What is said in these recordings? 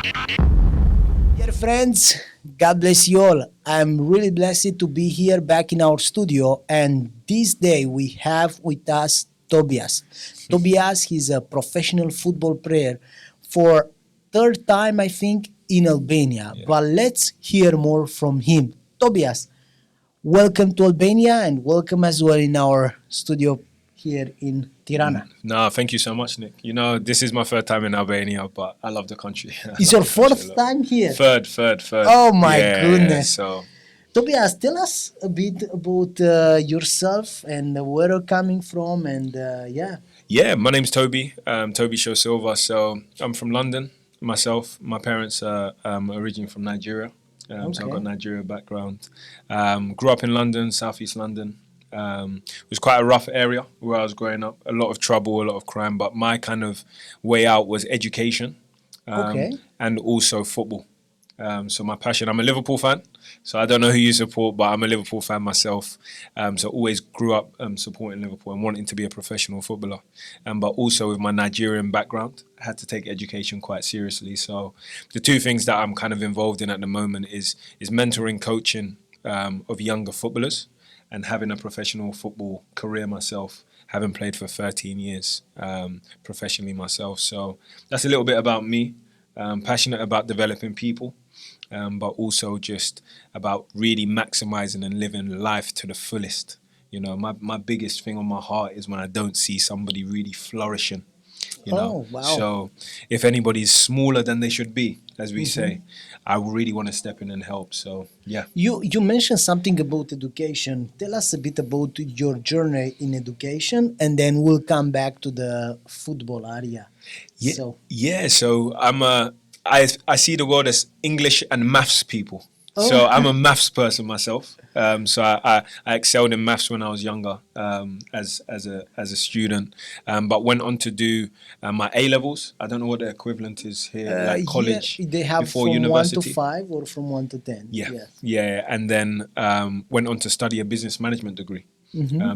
Dear friends, God bless you all. I'm really blessed to be here back in our studio, and this day we have with us Tobias. Tobias, he's a professional football player for third time, I think, in Albania. Yeah. But let's hear more from him. Tobias, welcome to Albania and welcome as well in our studio here in Tirana. No, thank you so much, Nick. You know, this is my third time in Albania, but I love the country. I It's love your the country a fourth lot. time here. Third. Oh my Yeah, goodness. so Tobias, tell us a bit about yourself and where you're coming from, and yeah, my name's Toby, Toby Show Silva. So I'm from London. Myself, my parents are originally from Nigeria. So I've got Okay. Nigeria background. Grew up in London, southeast London. It was quite a rough area where I was growing up. A lot of trouble, a lot of crime. But my kind of way out was education, Okay. and also football. So my passion, I'm a Liverpool fan. So I don't know who you support, but I'm a Liverpool fan myself. So always grew up supporting Liverpool and wanting to be a professional footballer. But also with my Nigerian background, I had to take education quite seriously. So the two things that I'm kind of involved in at the moment is mentoring, coaching of younger footballers, and having a professional football career myself, having played for 13 years professionally myself. So that's a little bit about me. Passionate about developing people, but also just about really maximizing and living life to the fullest. You know, my biggest thing on my heart is when I don't see somebody really flourishing. You know, Oh, wow. so if anybody's smaller than they should be, as we say, I really want to step in and help. So yeah. You mentioned something about education. Tell us a bit about your journey in education, and then we'll come back to the football area. Yeah, So, yeah. So I see the world as English and maths people. So oh, I'm a maths person myself. So I excelled in maths when I was younger, as a student. But went on to do my A levels. I don't know what the equivalent is here, like here college they have before from 1 to university. 5 or from 1 to 10. Yeah, Yes. yeah, and then went on to study a business management degree.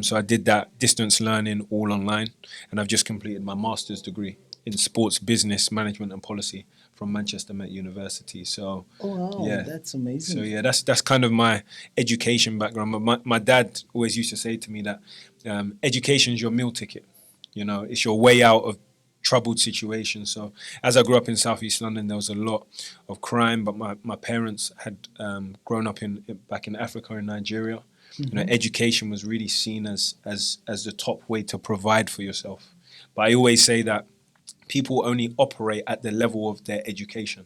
So I did that distance learning all online, and I've just completed my master's degree in sports business management and policy from Manchester Met University. So Oh, wow, yeah, that's amazing. so yeah, that's kind of my education background. But my dad always used to say to me that education is your meal ticket. You know, it's your way out of troubled situations. So as I grew up in Southeast London, there was a lot of crime, but my parents had grown up back in Africa, in Nigeria. You know, education was really seen as the top way to provide for yourself. But I always say that people only operate at the level of their education.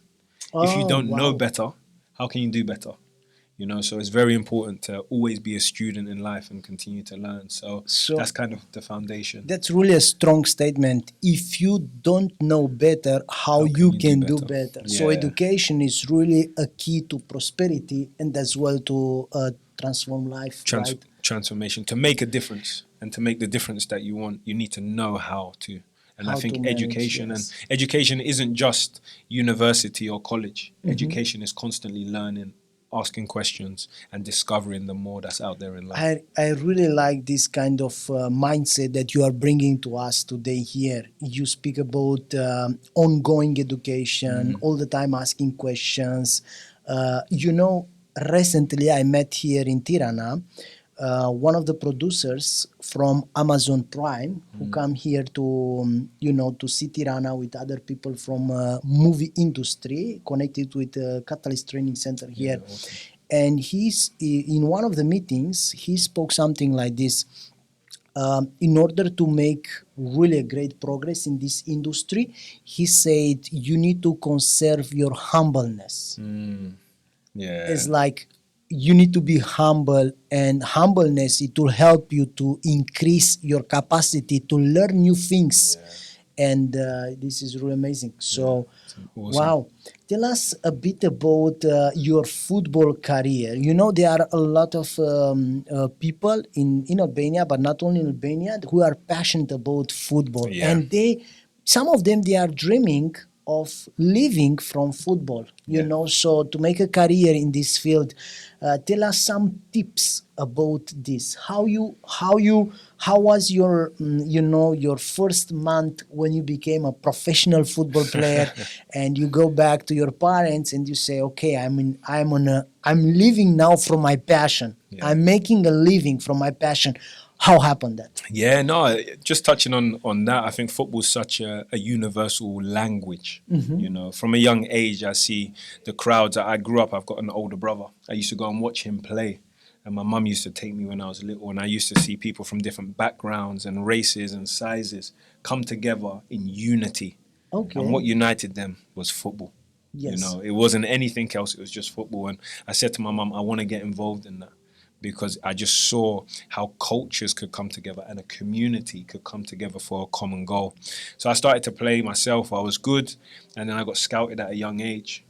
If you Oh, don't know wow. better, how can you do better? You know, so it's very important to always be a student in life and continue to learn. So So that's kind of the foundation. that's really a strong statement. If you don't know better, how you can do better. So Yeah. education is really a key to prosperity and as well to transform life, right? Transformation to make a difference, and to make the difference that you want, you need to know how to. And I How think to manage, education yes. and education isn't just university or college. Education is constantly learning, asking questions, and discovering the more that's out there in life. I really like this kind of mindset that you are bringing to us today here. You speak about ongoing education, all the time asking questions. Recently I met here in Tirana one of the producers from Amazon Prime who come here to, to see Tirana with other people from movie industry connected with Catalyst Training Center here. Awesome. And in one of the meetings, he spoke something like this. In order to make really great progress in this industry, he said, you need to conserve your humbleness. Yeah. It's like you need to be humble, and humbleness, it will help you to increase your capacity to learn new things. And this is really amazing. So, Awesome. wow. Tell us a bit about your football career. You know, there are a lot of people in Albania, but not only in Albania, who are passionate about football. Yeah. And some of them, they are dreaming of living from football. You Yeah. know, so to make a career in this field, tell us some tips about this. How was your your first month when you became a professional football player, and you go back to your parents and you say, okay, I'm living now from my passion. Yeah. I'm making a living from my passion. How happened that? Yeah, no, just touching on that, I think football's such a universal language. You know, from a young age, I see the crowds. I grew up, I've got an older brother. I used to go and watch him play. And my mum used to take me when I was little, and I used to see people from different backgrounds and races and sizes come together in unity. And what Okay. united them was football. You Yes. know, it wasn't anything else, it was just football. And I said to my mum, I want to get involved in that, because I just saw how cultures could come together and a community could come together for a common goal. So I started to play myself. I was good, and then I got scouted at a young age.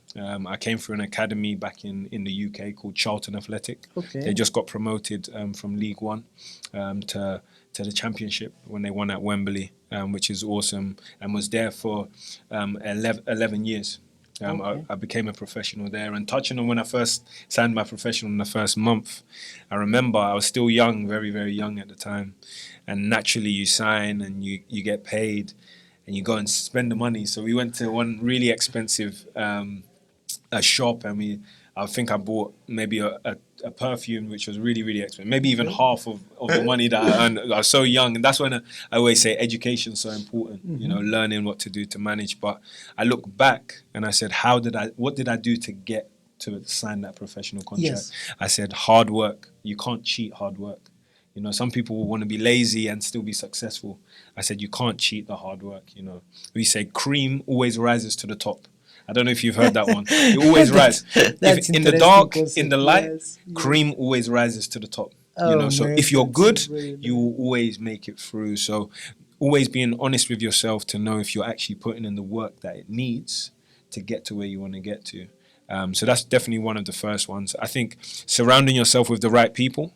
I came through an academy back in the UK called Charlton Athletic. Okay. They just got promoted from League One to the Championship when they won at Wembley, which is awesome, and was there for 11 years. Okay. I became a professional there. And touching on when I first signed my professional in the first month, I remember I was still young, very, very young at the time. And naturally, you sign and you get paid and you go and spend the money. So we went to one really expensive a shop, and I think I bought maybe a perfume which was really, really expensive, maybe even half of the money that I earned. I was so young, and that's when I always say education's so important, you know, learning what to do to manage. But I look back and I said, what did I do to get to sign that professional contract? Yes. I said, hard work. You can't cheat hard work. You know, some people will want to be lazy and still be successful. I said, you can't cheat the hard work, you know. We say cream always rises to the top. I don't know if you've heard that one. It always rises. That's In the interesting dark, concept. in the light, Yes, yes. cream always rises to the top. You Oh, know, so man, if you're that's good, very you will always make it through. So always being honest with yourself to know if you're actually putting in the work that it needs to get to where you want to get to. So that's definitely one of the first ones. I think surrounding yourself with the right people.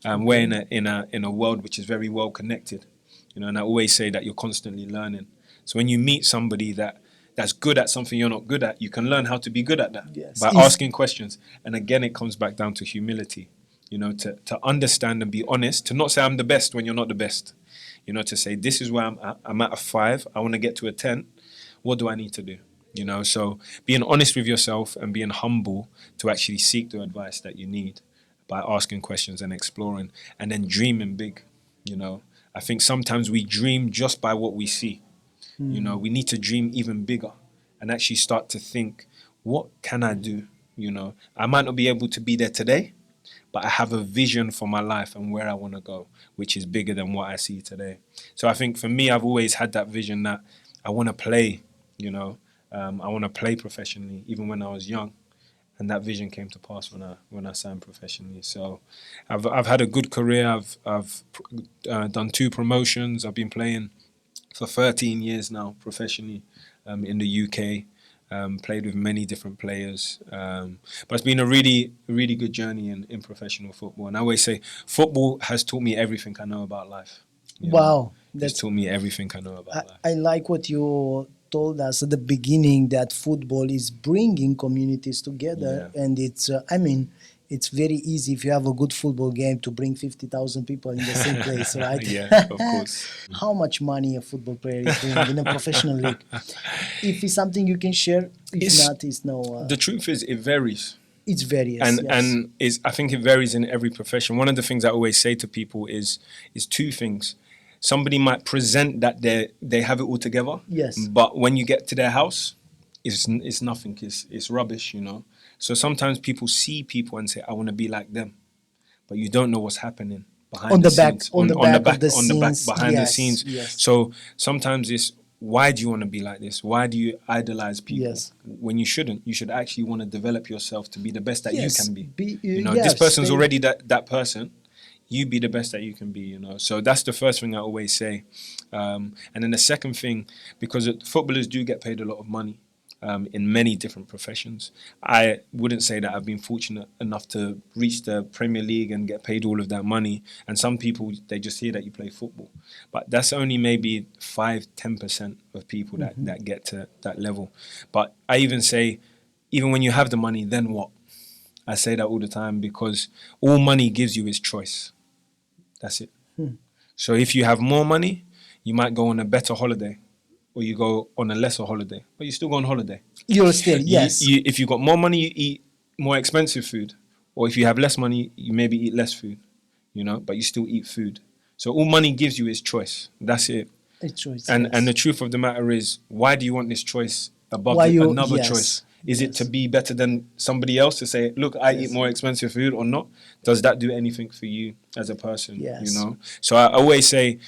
We're in a world which is very well connected, you know, and I always say that you're constantly learning. So when you meet somebody that's good at something you're not good at, you can learn how to be good at that Yes. by Is- asking questions. And again, it comes back down to humility, you know, to understand and be honest, to not say I'm the best when you're not the best, you know, to say this is where I'm at. I'm at a 5. I want to get to a 10. What do I need to do? You know, so being honest with yourself and being humble to actually seek the advice that you need by asking questions and exploring, and then dreaming big. You know, I think sometimes we dream just by what we see. You know, we need to dream even bigger and actually start to think, what can I do? You know, I might not be able to be there today, but I have a vision for my life and where I want to go, which is bigger than what I see today. So I think for me, I've always had that vision that I want to play, you know, I want to play professionally, even when I was young. And that vision came to pass when I signed professionally. So I've had a good career. I've done 2 promotions. I've been playing for 13 years now professionally in the UK. Played with many different players, but it's been a really, really good journey in professional football. And I always say, football has taught me everything I know about life. You know? Wow, It's that's taught me everything I know about life. I like what you told us at the beginning, that football is bringing communities together, Yeah. and it's I mean, it's very easy if you have a good football game to bring 50,000 people in the same place, right? Yeah, of course. How much money a football player is doing in a professional league? If it's something you can share, if It's- not, it's no. The truth is, it varies. It's various. and yes. and is I think it varies in every profession. One of the things I always say to people is 2 things. Somebody might present that they have it all together, Yes. but when you get to their house, it's nothing. It's rubbish, you know. So sometimes people see people and say, I want to be like them, but you don't know what's happening behind On the the back- scenes, on the back of the scenes, behind the yes, scenes. yes. So sometimes it's, why do you want to be like this? Why do you idolize people Yes. when you shouldn't? You should actually want to develop yourself to be the best that Yes, you can be. be- You know, yeah, this person's stay- already that person. You be the best that you can be. You know, so that's the first thing I always say. And then the second thing, because footballers do get paid a lot of money, in many different professions. I wouldn't say that I've been fortunate enough to reach the Premier League and get paid all of that money. And some people, they just hear that you play football. But that's only maybe 5-10% of people that get to that level. But I even say, even when you have the money, then what? I say that all the time because all money gives you is choice. That's it. So if you have more money, you might go on a better holiday or you go on a lesser holiday, but you still go on holiday. You're still, yes. If you got more money, you eat more expensive food. Or if you have less money, you maybe eat less food, but you still eat food. So all money gives you is choice. That's it. A choice, And the yes. truth of the matter is, why do you want this choice above Why you- another yes, choice? Is it yes. to be better than somebody else to say, look, I eat more expensive food or not? Does that do anything for you as a person? Yes. So I always say,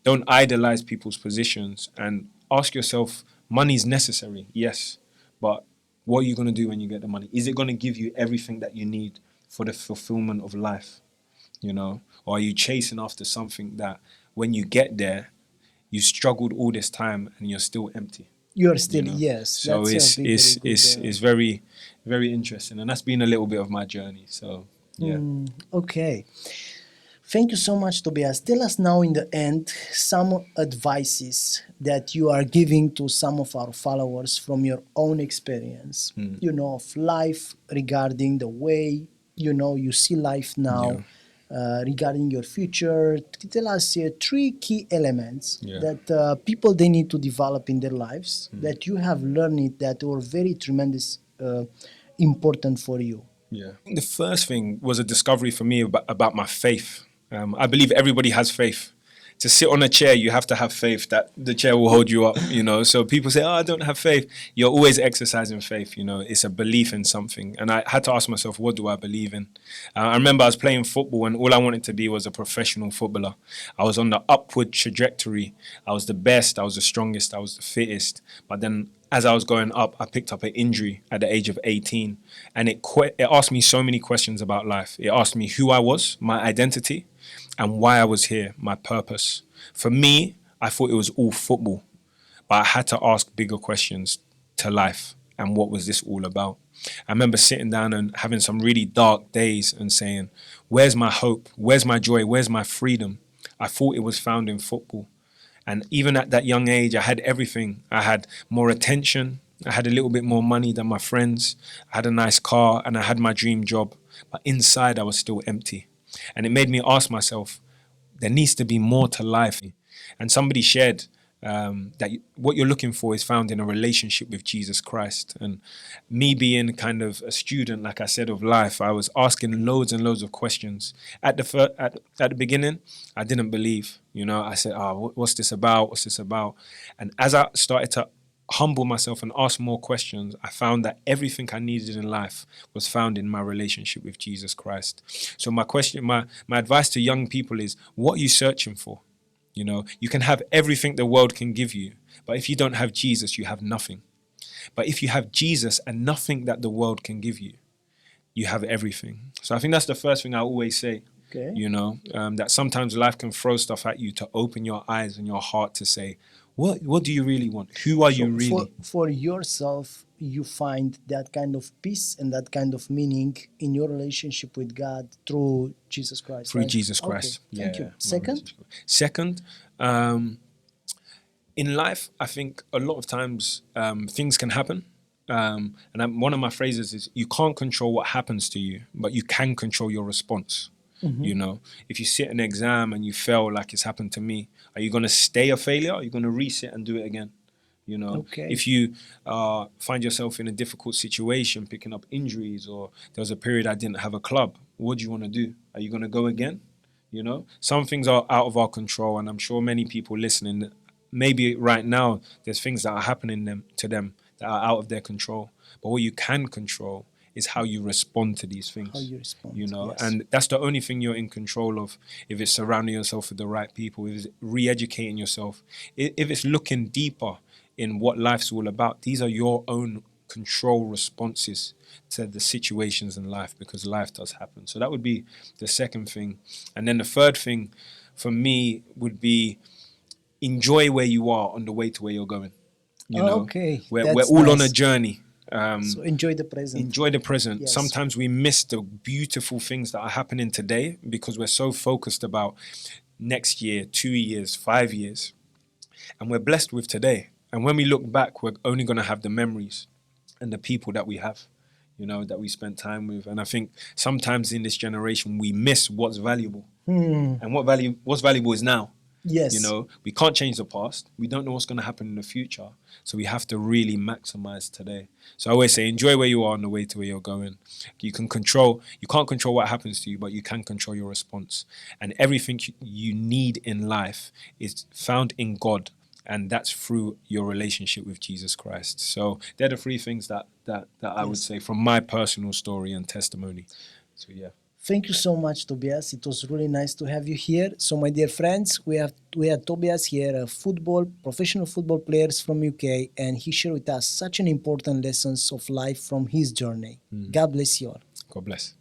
don't idolize people's positions and ask yourself, money's necessary, yes, but what are you going to do when you get the money? Is it going to give you everything that you need for the fulfillment of life? Or are you chasing after something that when you get there, you struggled all this time and you're still empty? You're still, yes. So that's a very good, it's very, very interesting, and that's been a little bit of my journey. So yeah. Okay. Thank you so much, Tobias. Tell us now in the end some advices that you are giving to some of our followers from your own experience, of life regarding the way, you see life now, regarding your future. Tell us 3 key elements Yeah. that people, they need to develop in their lives that you have learned it, that were very tremendous, important for you. Yeah. I think the first thing was a discovery for me about my faith. I believe everybody has faith. To sit on a chair, you have to have faith that the chair will hold you up, So people say, oh, I don't have faith. You're always exercising faith, It's a belief in something. And I had to ask myself, what do I believe in? I remember I was playing football and all I wanted to be was a professional footballer. I was on the upward trajectory. I was the best. I was the strongest. I was the fittest. But then as I was going up, I picked up an injury at the age of 18. And it asked me so many questions about life. It asked me who I was, my identity, and why I was here, my purpose. For me, I thought it was all football, but I had to ask bigger questions to life and what was this all about. I remember sitting down and having some really dark days and saying, where's my hope? Where's my joy? Where's my freedom? I thought it was found in football. And even at that young age, I had everything. I had more attention. I had a little bit more money than my friends. I had a nice car and I had my dream job. But inside, I was still empty. And it made me ask myself, there needs to be more to life. And somebody shared that what you're looking for is found in a relationship with Jesus Christ. And me being kind of a student, like I said, of life, I was asking loads and loads of questions. At the beginning, I didn't believe. I said, what's this about? What's this about? And as I started to humble myself and ask more questions, I found that everything I needed in life was found in my relationship with Jesus Christ. So my advice to young people is, what are you searching for? You can have everything the world can give you, but if you don't have Jesus, you have nothing. But if you have Jesus and nothing that the world can give you, you have everything. So I think that's the first thing I always say. Okay. That sometimes life can throw stuff at you to open your eyes and your heart to say, what do you really want? Who are you really? For yourself, you find that kind of peace and that kind of meaning in your relationship with God through Jesus Christ. Through right? Jesus Christ. Okay. Thank you. Second, in life, I think a lot of times things can happen. One of my phrases is, you can't control what happens to you, but you can control your response. If you sit an exam and you fail like it's happened to me, are you going to stay a failure? Or are you going to resit and do it again? Okay. If you find yourself in a difficult situation, picking up injuries, or there was a period I didn't have a club, what do you want to do? Are you going to go again? Some things are out of our control, and I'm sure many people listening, maybe right now, there's things that are happening to them that are out of their control. But what you can control is how you respond to these things. How you respond, yes. And that's the only thing you're in control of. If it's surrounding yourself with the right people, if it's re-educating yourself, if it's looking deeper in what life's all about, these are your own control responses to the situations in life, because life does happen. So that would be the second thing. And then the third thing for me would be, enjoy where you are on the way to where you're going. You know, Okay, we're that's all on a nice. journey. So enjoy the present. Enjoy the present. Yes. Sometimes we miss the beautiful things that are happening today because we're so focused about next year, 2 years, 5 years. And we're blessed with today. And when we look back, we're only going to have the memories and the people that we have, you know, that we spent time with. And I think sometimes in this generation, we miss what's valuable. And what's valuable is now. Yes. You know, we can't change the past. We don't know what's going to happen in the future. So we have to really maximize today. So I always say, enjoy where you are on the way to where you're going. You can't control what happens to you, but you can control your response. And everything you need in life is found in God. And that's through your relationship with Jesus Christ. So they're the three things that I would say from my personal story and testimony. So yeah. Thank you so much, Tobias. It was really nice to have you here. So, my dear friends, we had Tobias here, a professional football players from UK, and he shared with us such an important lessons of life from his journey. God bless you all. God bless.